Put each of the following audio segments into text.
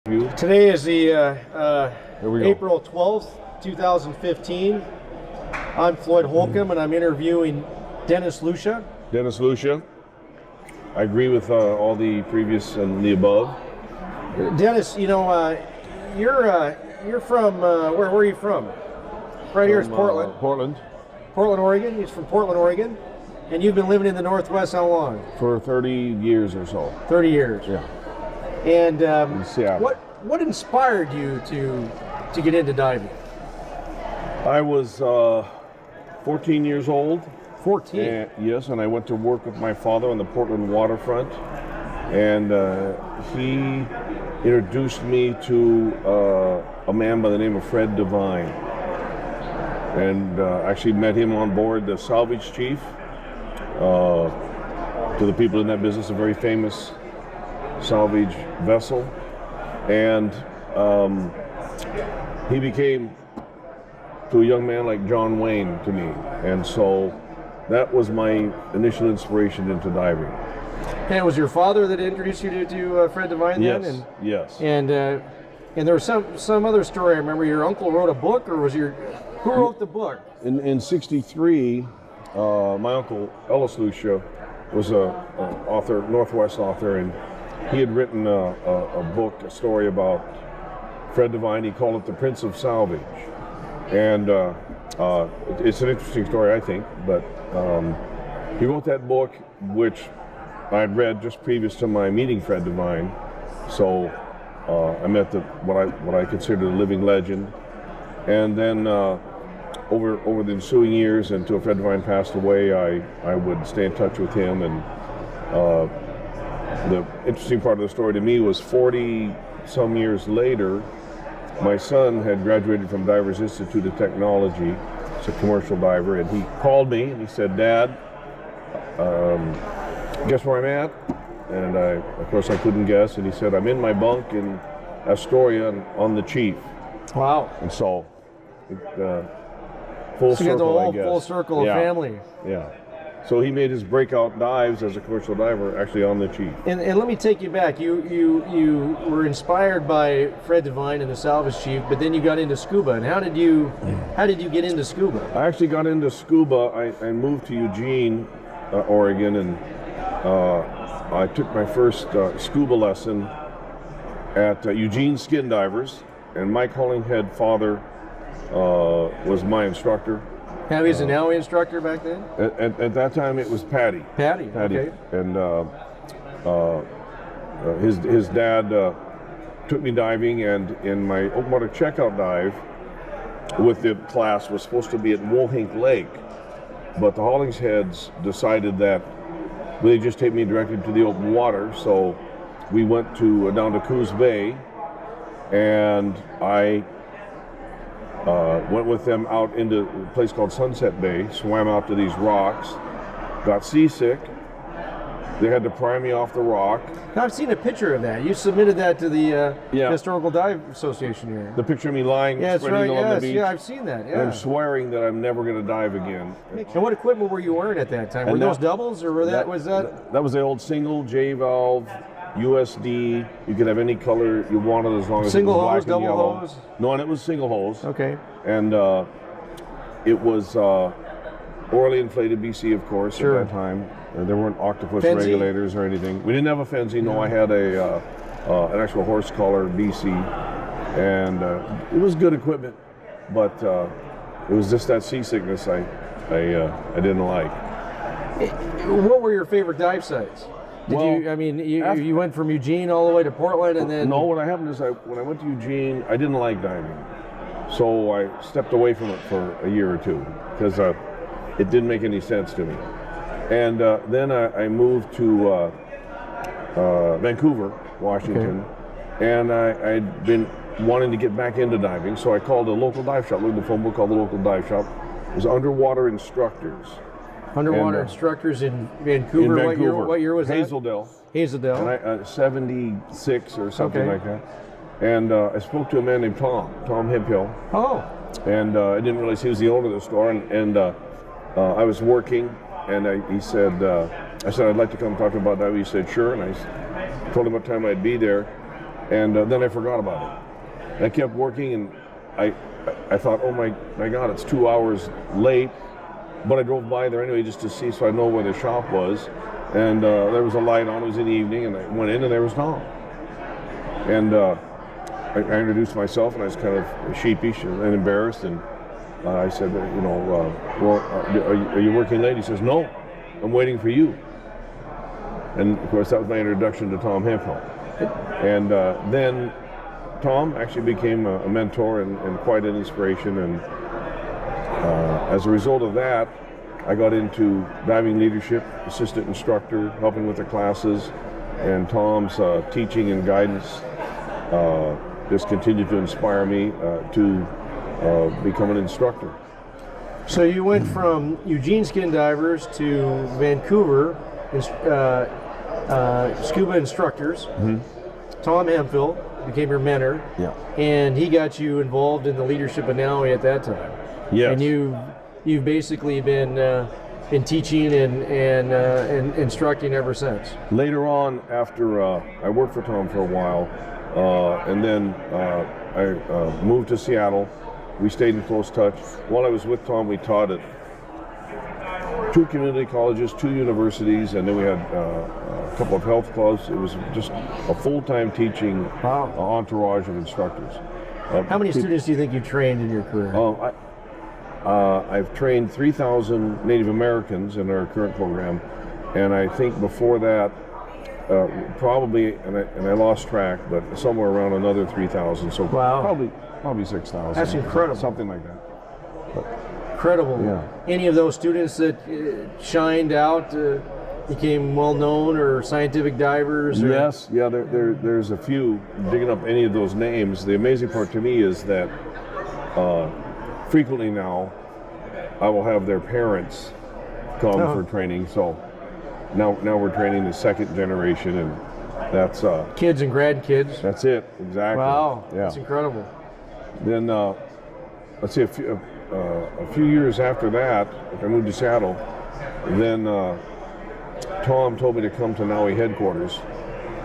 Today is the Here we go. April 12th, 2015. I'm Floyd Holcomb, and I'm interviewing Dennis Lucia. Dennis Lucia. I agree with all the previous and the above. Dennis, you know, you're from where are you from? Right here is Portland. Portland. Portland, Oregon. He's from Portland, Oregon, and you've been living in the Northwest how long? For 30 years or so. 30 years. Yeah. And In Seattle. what inspired you to get into diving? I was 14 years old. 14. Yes, and I went to work with my father on the Portland waterfront, and he introduced me to a man by the name of Fred Devine, and actually met him on board the salvage chief. To the people in that business, a very famous salvage vessel, and he became to a young man like John Wayne to me, and so that was my initial inspiration into diving. And it was your father that introduced you to Fred Devine then? Yes, yes. And there was some other story. I remember your uncle wrote a book, or who wrote the book? In '63, my uncle Ellis Lucia was a author, Northwest author, and he had written a book, a story about Fred Devine. He called it The Prince of Salvage, and it's an interesting story, I think. But he wrote that book, which I had read just previous to my meeting Fred Devine. So I met what I consider a living legend, and then over the ensuing years, until Fred Devine passed away, I would stay in touch with him. And the interesting part of the story to me was 40 some years later, my son had graduated from Divers Institute of Technology. He's a commercial diver, and he called me and he said, "Dad, guess where I'm at?" And of course I couldn't guess, and he said, "I'm in my bunk in Astoria on the Chief." Wow. And so full So you got the circle, I whole guess. full circle of Yeah. family. Yeah. So he made his breakout dives as a commercial diver actually on the Chief. And let me take you back. You were inspired by Fred Devine and the Salvage Chief, but then you got into scuba. And how did you get into scuba? I actually got into scuba. I moved to Eugene, Oregon, and I took my first scuba lesson at Eugene Skin Divers, and Mike Hollinghead, father, was my instructor. Now he's an Howie instructor back then? At that time, it was Patty. Patty. Okay. And his dad took me diving, and in my open water checkout dive with the class was supposed to be at Woolhink Lake, but the Hollingsheads decided that they just take me directly to the open water, so we went down to Coos Bay, and I went with them out into a place called Sunset Bay, swam out to these rocks, got seasick. They had to pry me off the rock. Now, I've seen a picture of that. You submitted that to the Yeah. Historical Dive Association here. The picture of me lying, Yeah, that's spreading right. eagle on the Yes, beach. yeah, I've seen that. And Yeah. I'm swearing that I'm never going to dive again. And what equipment were you wearing at that time? Were And those that- doubles, or was that? That was the old single J-valve, USD. You could have any color you wanted as long as Single it was black hose, and double yellow. hose? No, and it was single hose. Okay. And it was orally inflated BC, of course, Sure. at that time. There weren't octopus Fenzi? regulators or anything. We didn't have a Fenzi. No, I had an actual horse collar BC, and it was good equipment, but it was just that seasickness I didn't like. What were your favorite dive sites? You went from Eugene all the way to Portland, and then No, what happened is when I went to Eugene, I didn't like diving, so I stepped away from it for a year or two because it didn't make any sense to me. And then I moved to Vancouver, Washington, and I'd been wanting to get back into diving, so I called a local dive shop, looked at the phone book, called the local dive shop. It was Underwater Instructors. underwater instructors in Vancouver. In Vancouver. What year was that? Hazeldale. And 76 or something like that. And I spoke to a man named Tom Hemphill. Oh. And I didn't realize he was the owner of the store. And I was working, and he said, I said, I'd like to come talk about that. He said, sure. And I told him what time I'd be there. And then I forgot about it. And I kept working, and I thought, oh my God, it's 2 hours late. But I drove by there anyway just to see, so I know where the shop was. And there was a light on. It was in the evening, and I went in, and there was Tom. And I introduced myself, and I was kind of sheepish and embarrassed. And I said, well, are you working late? He says, no, I'm waiting for you. And of course, that was my introduction to Tom Hemphill. And then Tom actually became a mentor and quite an inspiration. And as a result of that, I got into diving leadership, assistant instructor, helping with the classes, and Tom's teaching and guidance just continued to inspire me to become an instructor. So you went from Eugene Skin Divers to Vancouver Scuba Instructors. Mm-hmm. Tom Hemphill became your mentor, and he got you involved in the leadership of NWDHA at that time. Yes. And you've basically been teaching and instructing ever since. Later on, after I worked for Tom for a while, and then I moved to Seattle. We stayed in close touch. While I was with Tom, we taught at 2 community colleges, 2 universities, and then we had a couple of health clubs. It was just a full-time teaching entourage of instructors. How many students do you think you trained in your career? I've trained 3,000 Native Americans in our current program, and I think before that, probably, and I lost track, but somewhere around another 3,000. So probably 6,000. That's incredible. Something like that. Incredible. Yeah. Any of those students that shined out, became well-known, or scientific divers? Or? Yes, yeah, there's a few. Digging up any of those names, the amazing part to me is that frequently now I will have their parents come for training. So now we're training the second generation, and that's kids and grandkids. That's it, exactly. Wow, yeah. That's incredible. Then let's see, a few years after that, I moved to Seattle. Then Tom told me to come to NWDHA headquarters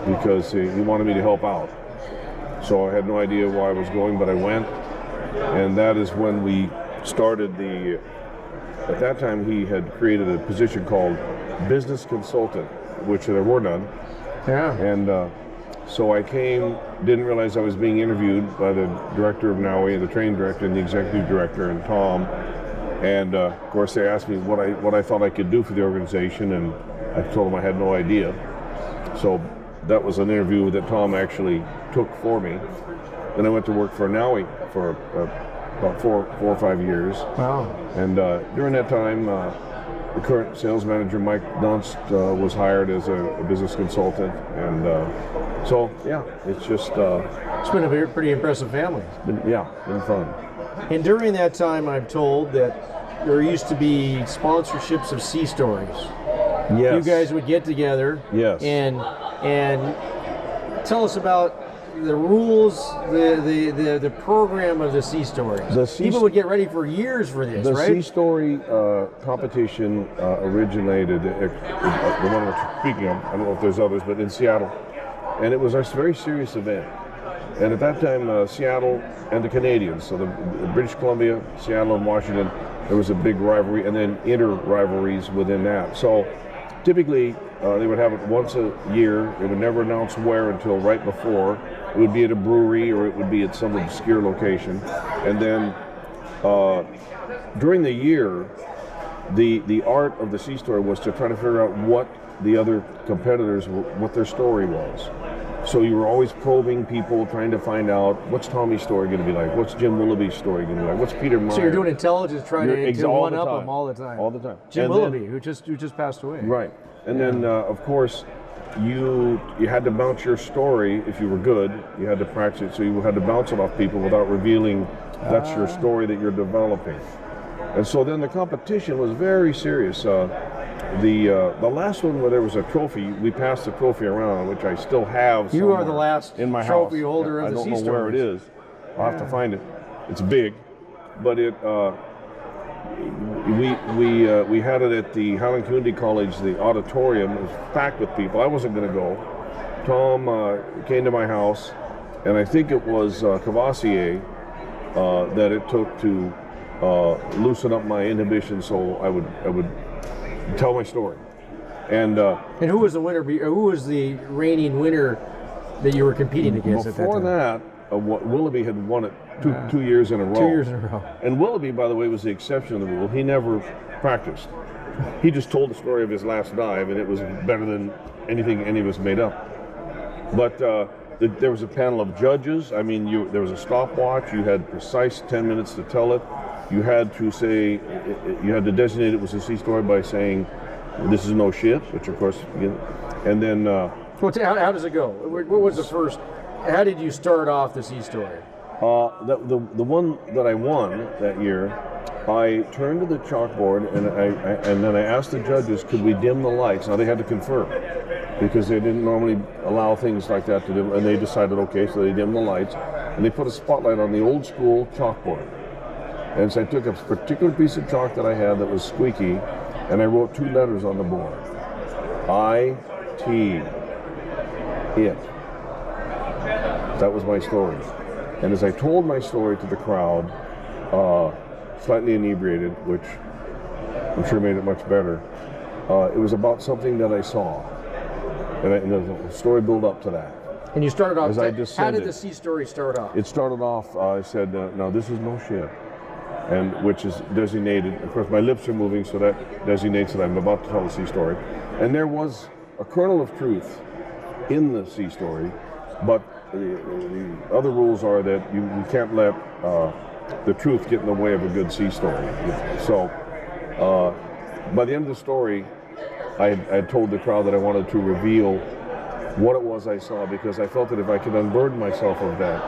because he wanted me to help out. So I had no idea why I was going, but I went. And that is when we started at that time he had created a position called business consultant, which there were none. Yeah. And so I came, didn't realize I was being interviewed by the director of NWDHA, the training director, and the executive director, and Tom. And of course they asked me what I thought I could do for the organization, and I told them I had no idea. So that was an interview that Tom actually took for me. Then I went to work for NWDHA for about 4 or 5 years. Wow. And during that time, the current sales manager, Mike Dunst, was hired as a business consultant. And so, yeah, it's just... it's been a pretty impressive family. Been fun. And during that time, I'm told that there used to be sponsorships of sea stories. Yes. You guys would get together. Yes. And tell us about the rules, the program of the Sea Stories. People would get ready for years for this, right? The Sea Story competition originated, the one we're speaking of, I don't know if there's others, but in Seattle. And it was a very serious event. And at that time, Seattle and the Canadians, so the British Columbia, Seattle and Washington, there was a big rivalry, and then inter-rivalries within that. So typically, they would have it once a year. They would never announce where until right before. It would be at a brewery, or it would be at some obscure location. And then during the year, the art of the Sea Story was to try to figure out what the other competitors, what their story was. So you were always probing people, trying to find out what's Tommy's story going to be like, what's Jim Willoughby's story going to be like, what's Peter Meyer. So you're doing intelligence, trying to one-up them all the time. All the time. Jim Willoughby, who just passed away. Right. And then, of course, you had to bounce your story if you were good. You had to practice it, so you had to bounce it off people without revealing that's your story that you're developing. And so then the competition was very serious. The last one where there was a trophy, we passed the trophy around, which I still have. You are the last in my trophy house. holder of the Sea Stories. I don't know where it is. I'll have to find it. It's big, but it. We had it at the Highland Community College. The auditorium was packed with people. I wasn't going to go. Tom came to my house, and I think it was Cavassier that it took to loosen up my inhibition, so I would tell my story. And who was the winner? Who was the reigning winner that you were competing against at that time? Before that, Willoughby had won it two years in a row. 2 years in a row. And Willoughby, by the way, was the exception to the rule. He never practiced. He just told the story of his last dive, and it was better than anything any of us made up. But there was a panel of judges. I mean, there was a stopwatch. You had precise 10 minutes to tell it. You had to say, you had to designate it was a sea story by saying, this is no shit, which of course, and then... how does it go? What was the first, how did you start off the sea story? The one that I won that year, I turned to the chalkboard and then I asked the judges, could we dim the lights? Now they had to confirm, because they didn't normally allow things like that to dim, and they decided, okay, so they dimmed the lights, and they put a spotlight on the old school chalkboard. And so I took a particular piece of chalk that I had that was squeaky, and I wrote 2 letters on the board. I-T. It. That was my story. And as I told my story to the crowd, slightly inebriated, which I'm sure made it much better, it was about something that I saw. And the story built up to that. And you started off, how did it. the sea story start off? It started off, I said, no, this is no shit. And which is designated, of course my lips are moving, so that designates that I'm about to tell a sea story. And there was a kernel of truth in the sea story, but the other rules are that you can't let the truth get in the way of a good sea story. So by the end of the story, I told the crowd that I wanted to reveal what it was I saw, because I felt that if I could unburden myself of that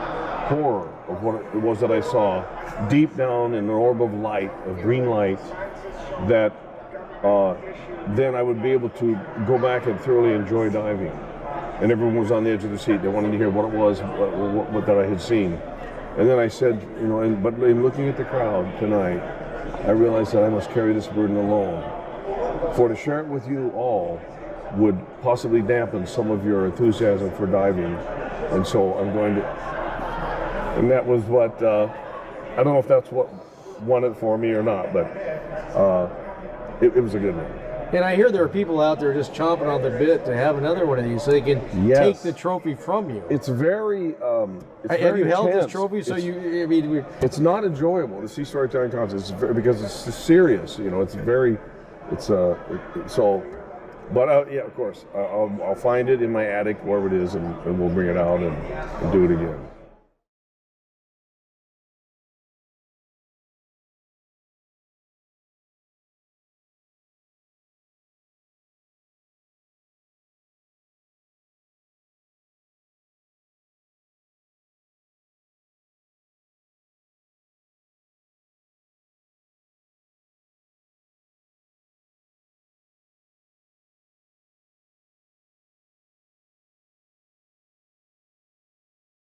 horror of what it was that I saw deep down in an orb of light, of green light, that then I would be able to go back and thoroughly enjoy diving. And everyone was on the edge of the seat. They wanted to hear what it was what that I had seen. And then I said, but in looking at the crowd tonight, I realized that I must carry this burden alone. For to share it with you all would possibly dampen some of your enthusiasm for diving. And so I'm going to, and that was what, I don't know if that's what won it for me or not, but it was a good one. And I hear there are people out there just chomping on the bit to have another one of these so they can take the trophy from you. It's very, have you held this trophy? So it's not enjoyable, the sea storytelling contest, because it's serious. It's very, but yeah, of course, I'll find it in my attic, wherever it is, and we'll bring it out and do it again.